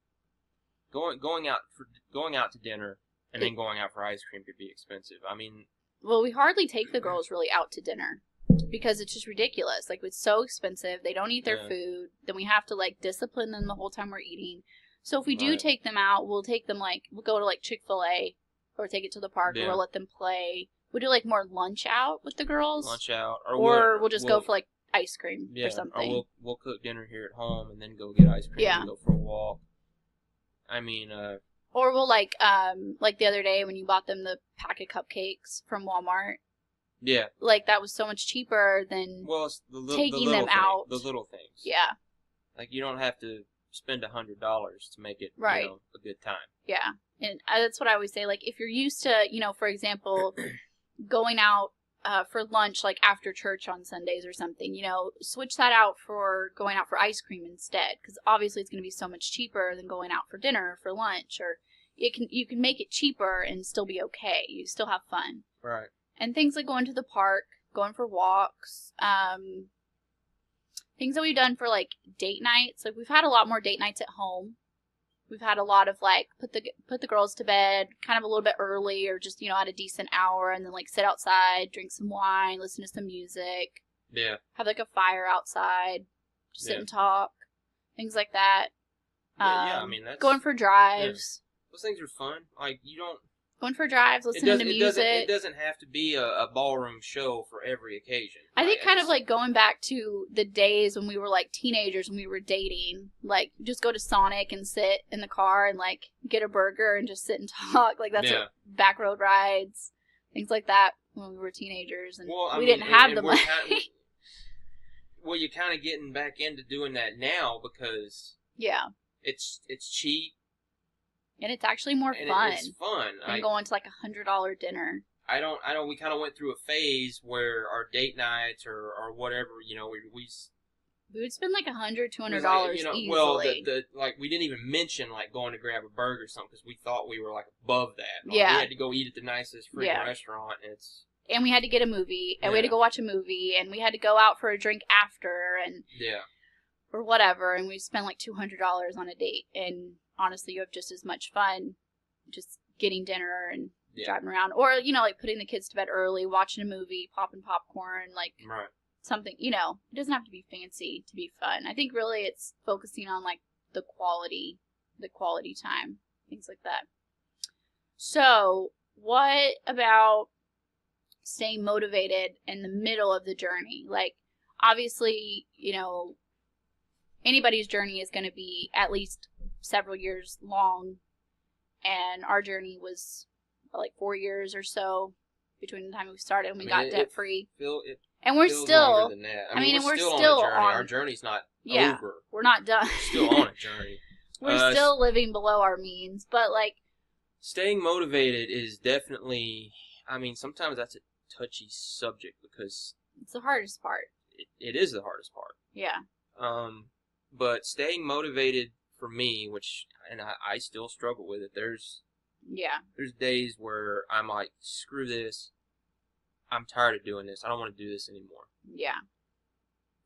[SPEAKER 2] going out to dinner and then going out for ice cream could be expensive. I mean,
[SPEAKER 1] well, we hardly take the girls really out to dinner because it's just ridiculous. Like, it's so expensive. They don't eat their food. Then we have to, like, discipline them the whole time we're eating. So if we do take them out, we'll take them, like, we'll go to, like, Chick-fil-A or take it to the park or we'll let them play. We'll do, like, more lunch out with the girls.
[SPEAKER 2] Lunch out.
[SPEAKER 1] Or we'll just go for, like, ice cream or something.
[SPEAKER 2] Or we'll cook dinner here at home and then go get ice cream and go for a walk. I mean,
[SPEAKER 1] or we'll, like the other day when you bought them the pack of cupcakes from Walmart.
[SPEAKER 2] Yeah.
[SPEAKER 1] Like, that was so much cheaper than taking them out.
[SPEAKER 2] The little things.
[SPEAKER 1] Yeah.
[SPEAKER 2] Like, you don't have to spend $100 to make it, a good time.
[SPEAKER 1] Yeah. And that's what I always say. Like, if you're used to, for example, going out for lunch, like, after church on Sundays or something, switch that out for going out for ice cream instead. Because obviously it's going to be so much cheaper than going out for dinner or for lunch. Or you can make it cheaper and still be okay. You still have fun.
[SPEAKER 2] Right.
[SPEAKER 1] And things like going to the park, going for walks, things that we've done for, like, date nights. Like, we've had a lot more date nights at home. We've had a lot of, like, put the girls to bed kind of a little bit early or just, at a decent hour and then, like, sit outside, drink some wine, listen to some music.
[SPEAKER 2] Yeah.
[SPEAKER 1] Have, like, a fire outside, just sit and talk, things like that.
[SPEAKER 2] I mean, that's...
[SPEAKER 1] Going for drives.
[SPEAKER 2] Yeah. Those things are fun. Like, you don't...
[SPEAKER 1] Going for drives, listening to music.
[SPEAKER 2] It doesn't have to be a ballroom show for every occasion.
[SPEAKER 1] I think kind of like going back to the days when we were like teenagers and we were dating. Like, just go to Sonic and sit in the car and like get a burger and just sit and talk. Like, that's what back road rides. Things like that when we were teenagers, and
[SPEAKER 2] Well, I
[SPEAKER 1] we
[SPEAKER 2] mean,
[SPEAKER 1] didn't have
[SPEAKER 2] and
[SPEAKER 1] the
[SPEAKER 2] we're
[SPEAKER 1] money.
[SPEAKER 2] well, you're kind of getting back into doing that now because
[SPEAKER 1] Yeah.
[SPEAKER 2] it's cheap
[SPEAKER 1] And it's actually more
[SPEAKER 2] and
[SPEAKER 1] fun
[SPEAKER 2] it's fun.
[SPEAKER 1] than going to like $100 dinner.
[SPEAKER 2] I don't. We kind of went through a phase where our date nights or whatever,
[SPEAKER 1] We would spend like $100, $200
[SPEAKER 2] like,
[SPEAKER 1] easily.
[SPEAKER 2] well, the like we didn't even mention like going to grab a burger or something because we thought we were like above that. Like,
[SPEAKER 1] yeah.
[SPEAKER 2] we had to go eat at the nicest freaking restaurant.
[SPEAKER 1] And we had to get a movie, and we had to go watch a movie, and we had to go out for a drink after, and or whatever, and we spent like $200 on a date. And honestly, you have just as much fun just getting dinner and driving around, or like putting the kids to bed early, watching a movie, popping popcorn, like something. It doesn't have to be fancy to be fun. I think really it's focusing on like the quality time, things like that. So, what about staying motivated in the middle of the journey? Like, obviously, anybody's journey is going to be at least several years long, and our journey was like 4 years or so between the time we started and we got debt free. And we're still
[SPEAKER 2] longer than that. I mean, we're still
[SPEAKER 1] still
[SPEAKER 2] on a journey.
[SPEAKER 1] on,
[SPEAKER 2] Our journey's not over.
[SPEAKER 1] We're not done.
[SPEAKER 2] We're still on a journey.
[SPEAKER 1] We're still living below our means, but like
[SPEAKER 2] staying motivated is definitely. I mean, sometimes that's a touchy subject because
[SPEAKER 1] it's the hardest part.
[SPEAKER 2] It is the hardest part.
[SPEAKER 1] Yeah.
[SPEAKER 2] But staying motivated for me, and I still struggle with it. There's days where I'm like, screw this. I'm tired of doing this. I don't want to do this anymore.
[SPEAKER 1] Yeah.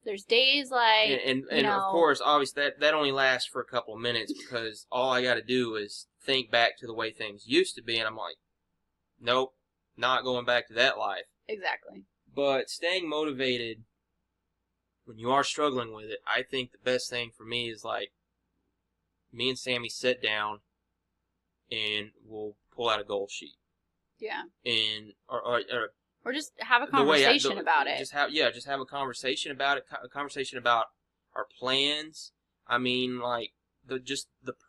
[SPEAKER 1] There's days like
[SPEAKER 2] and of course, obviously that only lasts for a couple of minutes because all I got to do is think back to the way things used to be, and I'm like, nope, not going back to that life.
[SPEAKER 1] Exactly.
[SPEAKER 2] But staying motivated when you are struggling with it, I think the best thing for me is like me and Sammy sit down and we'll pull out a goal sheet.
[SPEAKER 1] Yeah.
[SPEAKER 2] And
[SPEAKER 1] or just have a conversation about it.
[SPEAKER 2] Just have a conversation about it. A conversation about our plans. I mean, like the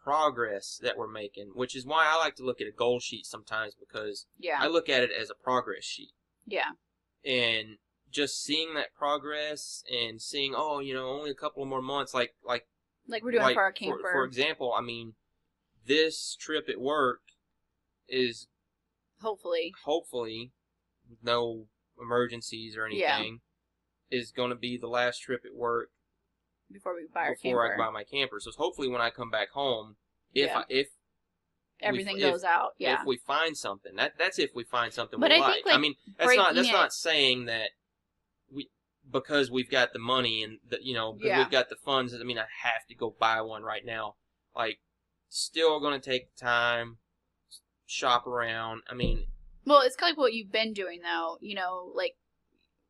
[SPEAKER 2] progress that we're making, which is why I like to look at a goal sheet sometimes because I look at it as a progress sheet.
[SPEAKER 1] Yeah.
[SPEAKER 2] And just seeing that progress and seeing, only a couple more months, like
[SPEAKER 1] we're doing for our camper.
[SPEAKER 2] For example, I mean, this trip at work is hopefully with no emergencies or anything, is going to be the last trip at work
[SPEAKER 1] before we buy
[SPEAKER 2] I buy my camper. So hopefully when I come back home, if
[SPEAKER 1] everything goes out,
[SPEAKER 2] if we find something, that's if we find something
[SPEAKER 1] but
[SPEAKER 2] we
[SPEAKER 1] I
[SPEAKER 2] like.
[SPEAKER 1] Think, like.
[SPEAKER 2] I mean, that's not saying that because we've got the money and we've got the funds. I mean, I have to go buy one right now. Like, still going to take time, shop around. I mean,
[SPEAKER 1] well, it's kind of what you've been doing though. Like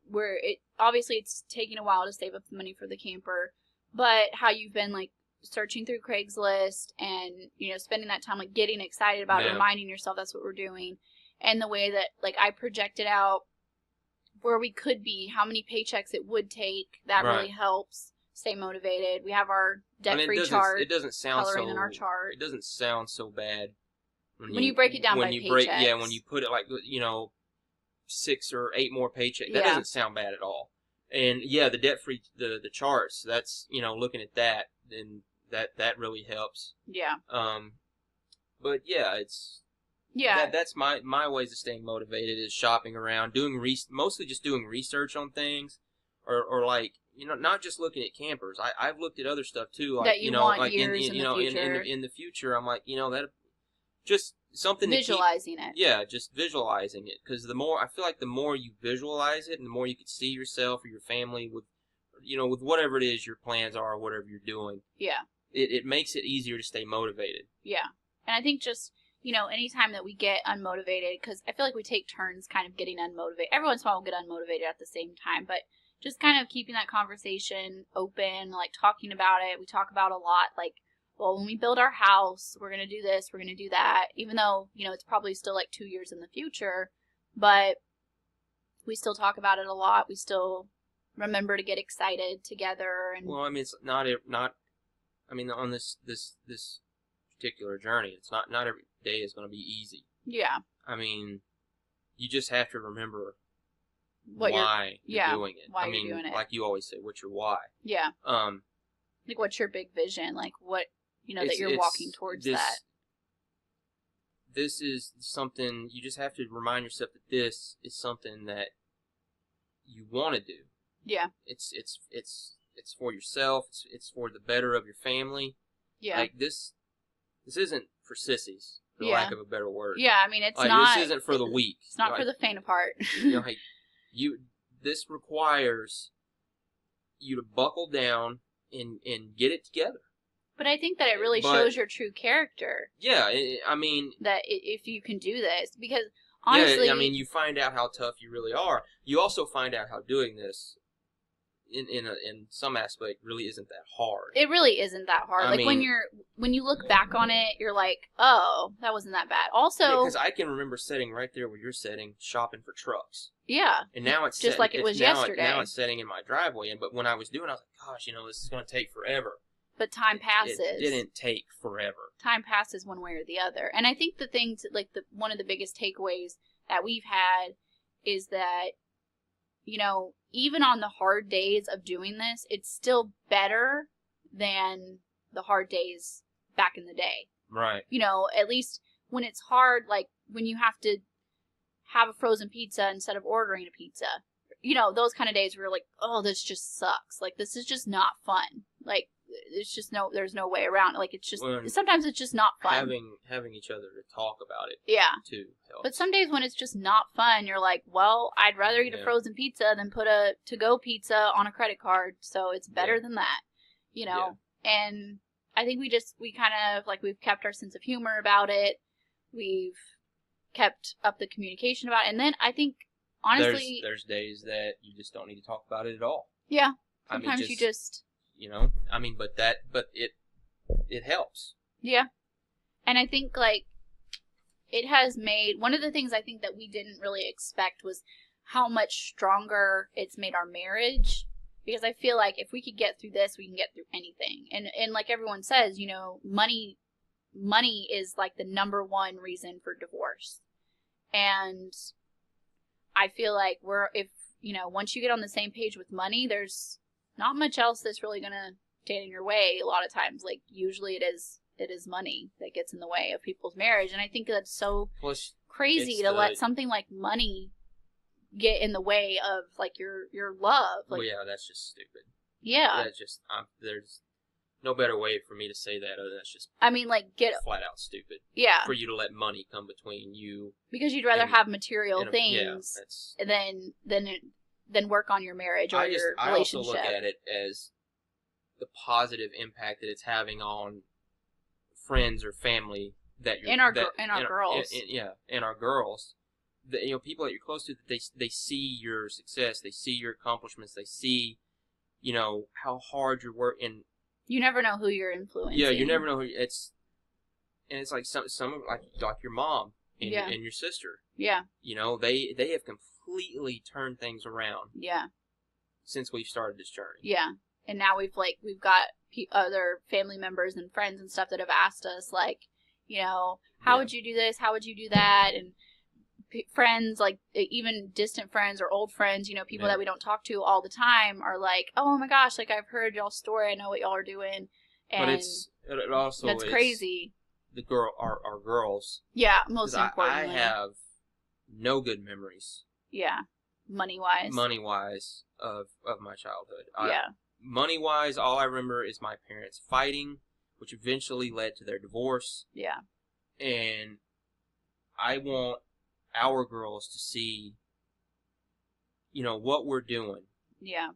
[SPEAKER 1] where obviously it's taking a while to save up the money for the camper, but how you've been like searching through Craigslist and spending that time like getting excited about it, reminding yourself that's what we're doing, and the way that like I projected out where we could be, how many paychecks it would take. That really helps stay motivated. We have our debt-free chart.
[SPEAKER 2] It doesn't sound
[SPEAKER 1] coloring in our chart.
[SPEAKER 2] It doesn't sound so bad
[SPEAKER 1] when you break it down by paychecks.
[SPEAKER 2] When you put it like 6 or 8 more paychecks, that doesn't sound bad at all. And the debt-free the charts. That's looking at that, and that really helps. Yeah. But it's. Yeah, that's my ways of staying motivated is shopping around, mostly just doing research on things, or like not just looking at campers. I've looked at other stuff too, like
[SPEAKER 1] that you want
[SPEAKER 2] like
[SPEAKER 1] years in the future.
[SPEAKER 2] In the future, I'm like that just something
[SPEAKER 1] visualizing it.
[SPEAKER 2] Yeah, just visualizing it because I feel like the more you visualize it, and the more you can see yourself or your family with with whatever it is your plans are or whatever you're doing. Yeah, it makes it easier to stay motivated.
[SPEAKER 1] Yeah, and I think just. Anytime that we get unmotivated, because I feel like we take turns kind of getting unmotivated. Every once in a while we'll get unmotivated at the same time, but just kind of keeping that conversation open, like talking about it. We talk about a lot, like, well, when we build our house, we're going to do this, we're going to do that, even though, it's probably still like 2 years in the future, but we still talk about it a lot. We still remember to get excited together. And
[SPEAKER 2] well, I mean, it's not, I mean, on this particular journey, it's not every day is going to be easy. Yeah. I mean, You just have to remember
[SPEAKER 1] what
[SPEAKER 2] why you're doing it.
[SPEAKER 1] Why you're doing it.
[SPEAKER 2] Like you always say, what's your why?
[SPEAKER 1] Yeah. Like, what's your big vision? Like, what, that you're walking towards that.
[SPEAKER 2] This is something, you just have to remind yourself that this is something that you want to do.
[SPEAKER 1] Yeah.
[SPEAKER 2] It's for yourself. It's for the better of your family.
[SPEAKER 1] Yeah.
[SPEAKER 2] Like, this isn't for sissies, for lack of a better word.
[SPEAKER 1] Yeah, I mean, it's like, not.
[SPEAKER 2] This isn't for the weak.
[SPEAKER 1] It's not for the faint of heart.
[SPEAKER 2] This requires you to buckle down and get it together.
[SPEAKER 1] But I think that it really shows your true character.
[SPEAKER 2] Yeah, I mean...
[SPEAKER 1] That if you can do this, because honestly...
[SPEAKER 2] Yeah, I mean, you find out how tough you really are. You also find out how doing this, in some aspect, really isn't that hard.
[SPEAKER 1] It really isn't that hard. When you look back on it, you're like, oh, that wasn't that bad. Also...
[SPEAKER 2] Because I can remember sitting right there where you're sitting, shopping for trucks.
[SPEAKER 1] Yeah.
[SPEAKER 2] And now it's...
[SPEAKER 1] Just like it was yesterday.
[SPEAKER 2] Now it's sitting in my driveway, but when I was doing it, I was like, gosh, this is going to take forever.
[SPEAKER 1] But time passes.
[SPEAKER 2] It didn't take forever.
[SPEAKER 1] Time passes one way or the other. And I think the thing, one of the biggest takeaways that we've had is that, even on the hard days of doing this, it's still better than the hard days back in the day.
[SPEAKER 2] Right.
[SPEAKER 1] At least when it's hard, like when you have to have a frozen pizza instead of ordering a pizza. Those kind of days where you're like, oh, this just sucks. Like, this is just not fun. Like, it's just there's no way around it. Like, it's just, sometimes it's just not fun.
[SPEAKER 2] Having each other to talk about it.
[SPEAKER 1] Yeah.
[SPEAKER 2] Too helps.
[SPEAKER 1] But some days when it's just not fun, you're like, well, I'd rather eat a frozen pizza than put a to-go pizza on a credit card. So it's better than that, Yeah. And I think we kind of, like, we've kept our sense of humor about it. We've kept up the communication about it. And then I think, honestly,
[SPEAKER 2] there's days that you just don't need to talk about it at all.
[SPEAKER 1] Yeah. Sometimes you just
[SPEAKER 2] but it helps.
[SPEAKER 1] Yeah. And I think, like, it has made, one of the things I think that we didn't really expect was how much stronger it's made our marriage. Because I feel like if we could get through this, we can get through anything. And like everyone says, money is like the number one reason for divorce. And I feel like once you get on the same page with money, there's not much else that's really going to stand in your way a lot of times. Like, usually it is money that gets in the way of people's marriage. And I think that's so crazy to let something like money get in the way of, like, your love. Like,
[SPEAKER 2] well, yeah, that's just stupid.
[SPEAKER 1] Yeah.
[SPEAKER 2] That's just, there's no better way for me to say that other than that's just flat out stupid.
[SPEAKER 1] Yeah.
[SPEAKER 2] For you to let money come between you.
[SPEAKER 1] Because you'd rather have material things than work on your marriage or your relationship.
[SPEAKER 2] I also look at it as the positive impact that it's having on friends or family that you're...
[SPEAKER 1] And our girls.
[SPEAKER 2] And our girls. People that you're close to, that they see your success, they see your accomplishments, they see, how hard you're working.
[SPEAKER 1] You never know who you're influencing.
[SPEAKER 2] Yeah, you never know who it's like some like your mom and your sister.
[SPEAKER 1] Yeah.
[SPEAKER 2] They have completely turned things around.
[SPEAKER 1] Yeah.
[SPEAKER 2] Since we've started this journey.
[SPEAKER 1] Yeah. And now we've got other family members and friends and stuff that have asked us, like, how would you do this? How would you do that? And friends, like, even distant friends or old friends, people that we don't talk to all the time are like, oh my gosh, like, I've heard y'all's story. I know what y'all are doing. And
[SPEAKER 2] but it also
[SPEAKER 1] that's crazy.
[SPEAKER 2] Our girls.
[SPEAKER 1] Yeah, most importantly.
[SPEAKER 2] I have no good memories.
[SPEAKER 1] Yeah. Money-wise
[SPEAKER 2] of my childhood. Money-wise, all I remember is my parents fighting, which eventually led to their divorce.
[SPEAKER 1] Yeah.
[SPEAKER 2] And I want our girls to see, what we're doing.
[SPEAKER 1] Yeah.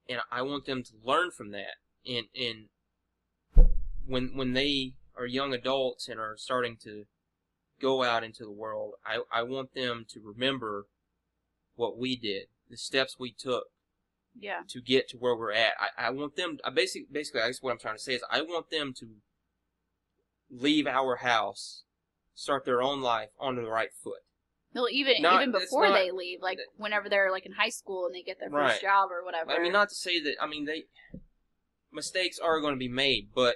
[SPEAKER 2] And I want them to learn from that. And when they are young adults and are starting to go out into the world, I want them to remember what we did, the steps we took.
[SPEAKER 1] Yeah.
[SPEAKER 2] To get to where we're at. I want them, basically, I guess what I'm trying to say is I want them to leave our house, start their own life on the right foot.
[SPEAKER 1] Well, even before they leave, like, whenever they're, like, in high school and they get their first job or whatever.
[SPEAKER 2] I mean, not to say that, mistakes are going to be made, but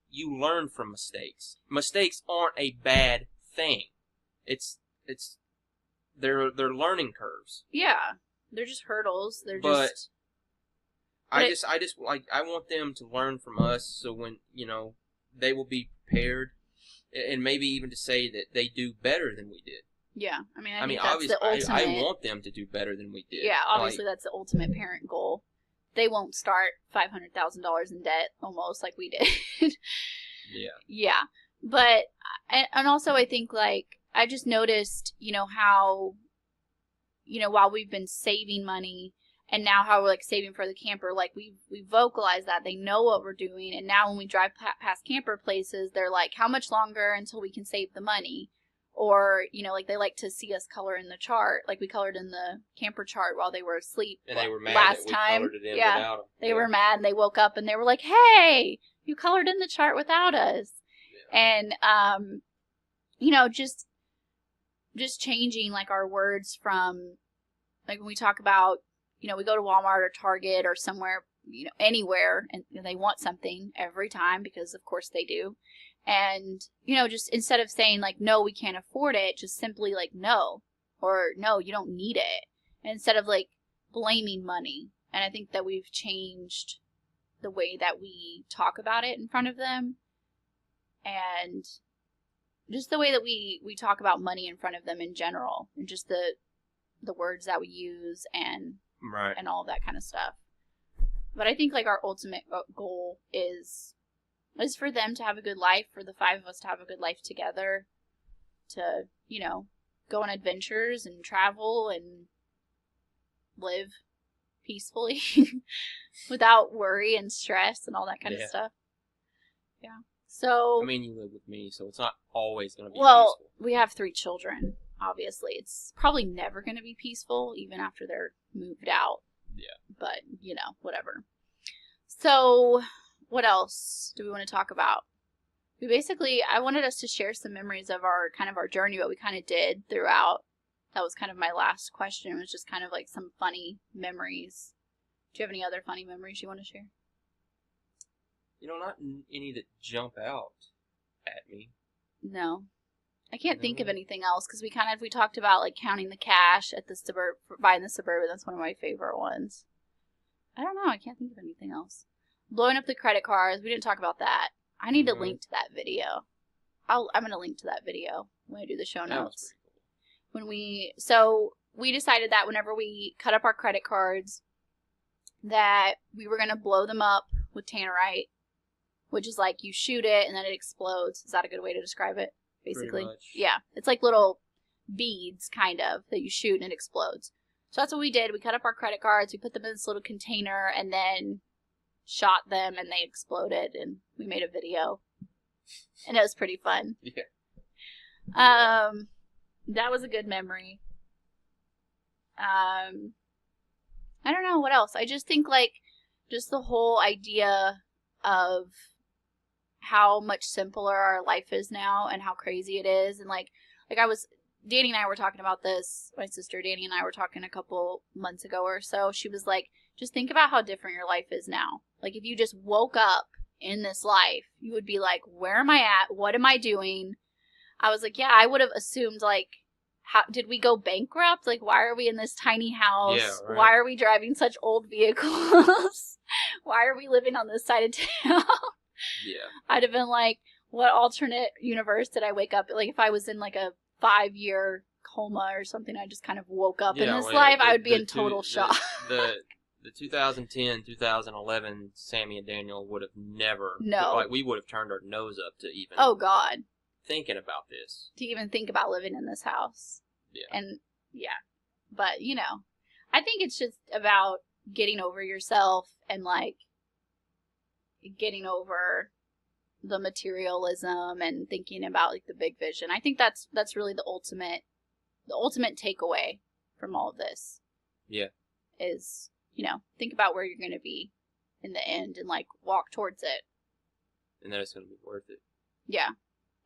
[SPEAKER 2] you learn from mistakes. Mistakes aren't a bad thing. It's they're learning curves.
[SPEAKER 1] Yeah. They're just hurdles.
[SPEAKER 2] I want them to learn from us, so when, they will be prepared, and maybe even to say that they do better than we did.
[SPEAKER 1] Yeah, I mean,
[SPEAKER 2] I mean,
[SPEAKER 1] that's
[SPEAKER 2] obviously,
[SPEAKER 1] the ultimate.
[SPEAKER 2] I want them to do better than we did.
[SPEAKER 1] Yeah, obviously, that's the ultimate parent goal. They won't start $500,000 in debt almost like we did.
[SPEAKER 2] Yeah.
[SPEAKER 1] Yeah, but and also I think I just noticed, how, while we've been saving money. And now how we're saving for the camper, we vocalize that they know what we're doing. And now when we drive past camper places, they're like, how much longer until we can save the money? Or, they like to see us color in the chart. We colored in the camper chart while they were asleep.
[SPEAKER 2] And they were mad
[SPEAKER 1] last
[SPEAKER 2] that we
[SPEAKER 1] time.
[SPEAKER 2] colored it in
[SPEAKER 1] Yeah,
[SPEAKER 2] without them.
[SPEAKER 1] they were mad and they woke up and they were like, hey, you colored in the chart without us. Yeah. And, just changing our words from when we talk about, we go to Walmart or Target or somewhere, anywhere, and they want something every time because, of course, they do. And, just instead of saying, no, we can't afford it, just simply, no. Or, no, you don't need it. And instead of, blaming money. And I think that we've changed the way that we talk about it in front of them. And just the way that we talk about money in front of them in general. And just the words that we use and...
[SPEAKER 2] Right.
[SPEAKER 1] And all of that kind of stuff. But I think our ultimate goal is for them to have a good life, for the 5 of us to have a good life together, to, go on adventures and travel and live peacefully without worry and stress and all that kind of stuff. Yeah. So.
[SPEAKER 2] I mean, you live with me, so it's not always going to be
[SPEAKER 1] peaceful.
[SPEAKER 2] Peaceful.
[SPEAKER 1] We have 3 children. Obviously, it's probably never going to be peaceful, even after they're moved out.
[SPEAKER 2] Yeah.
[SPEAKER 1] But, whatever. So, what else do we want to talk about? I wanted us to share some memories of our journey, what we kind of did throughout. That was kind of my last question. It was just kind of some funny memories. Do you have any other funny memories you want to share?
[SPEAKER 2] Not any that jump out at me.
[SPEAKER 1] No. I can't think of anything else because we talked about counting the cash at the buying the Suburban. That's one of my favorite ones. I don't know. I can't think of anything else. Blowing up the credit cards. We didn't talk about that. I need to link to that video. I'm going to link to that video when I do the show notes. Cool. We decided that whenever we cut up our credit cards, that we were going to blow them up with tannerite, which is you shoot it and then it explodes. Is that a good way to describe it? Basically. Yeah. It's little beads, kind of, that you shoot and it explodes. So that's what we did. We cut up our credit cards, we put them in this little container, and then shot them, and they exploded, and we made a video. And it was pretty fun.
[SPEAKER 2] Yeah.
[SPEAKER 1] That was a good memory. I don't know what else. I just think, just the whole idea of how much simpler our life is now and how crazy it is. And Danny and I were talking about this. My sister Danny and I were talking a couple months ago or so. She was like, just think about how different your life is now. If you just woke up in this life, you would be like, where am I at? What am I doing? I was like, yeah, I would have assumed how did we go bankrupt? Why are we in this tiny house?
[SPEAKER 2] Yeah, right.
[SPEAKER 1] Why are we driving such old vehicles? Why are we living on this side of town?
[SPEAKER 2] Yeah.
[SPEAKER 1] I'd have been like, what alternate universe did I wake up? If I was in a 5-year coma or something, I just kind of woke up in this life, I would be in total shock.
[SPEAKER 2] The 2010, 2011 Sammy and Daniel would have never.
[SPEAKER 1] No.
[SPEAKER 2] We would have turned our nose up to even.
[SPEAKER 1] Oh, God.
[SPEAKER 2] Thinking about this.
[SPEAKER 1] To even think about living in this house.
[SPEAKER 2] Yeah.
[SPEAKER 1] And, yeah. But, I think it's just about getting over yourself and, getting over the materialism and thinking about the big vision. I think that's really the ultimate takeaway from all of this.
[SPEAKER 2] Yeah.
[SPEAKER 1] Is, think about where you're going to be in the end and walk towards it.
[SPEAKER 2] And then it's going to be worth it.
[SPEAKER 1] Yeah.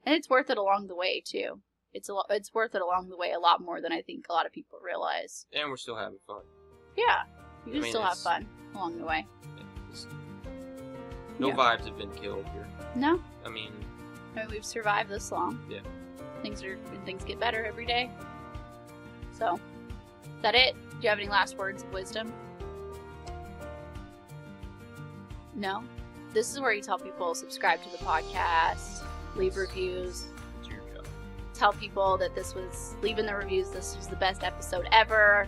[SPEAKER 1] And it's worth it along the way too. It's worth it along the way a lot more than I think a lot of people realize.
[SPEAKER 2] And we're still having fun.
[SPEAKER 1] Yeah. You still have fun along the way.
[SPEAKER 2] No vibes have been killed here.
[SPEAKER 1] No.
[SPEAKER 2] I mean,
[SPEAKER 1] we've survived this long.
[SPEAKER 2] Yeah.
[SPEAKER 1] Things get better every day. So, is that it? Do you have any last words of wisdom? No? This is where you tell people subscribe to the podcast, leave reviews,
[SPEAKER 2] It's your job.
[SPEAKER 1] tell people that leave in the reviews, this was the best episode ever.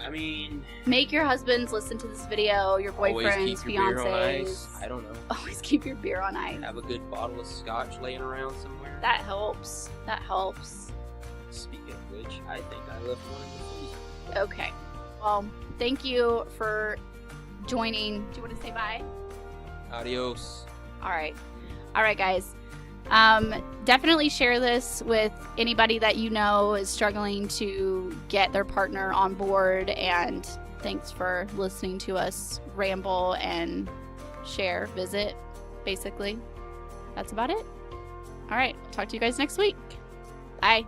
[SPEAKER 2] I mean,
[SPEAKER 1] Make your husbands listen to this video, your
[SPEAKER 2] always
[SPEAKER 1] boyfriends,
[SPEAKER 2] keep your beer on
[SPEAKER 1] fiancés.
[SPEAKER 2] ice. I don't know.
[SPEAKER 1] Always keep your beer on ice.
[SPEAKER 2] Have a good bottle of scotch laying around somewhere.
[SPEAKER 1] That helps. That helps.
[SPEAKER 2] Speaking of which, I think I left one in the freezer.
[SPEAKER 1] Okay. Well, thank you for joining. Do you want to say bye?
[SPEAKER 2] Adios.
[SPEAKER 1] All right, guys. Definitely share this with anybody that you know is struggling to get their partner on board. And thanks for listening to us ramble and visit, basically. That's about it. All right, talk to you guys next week. Bye.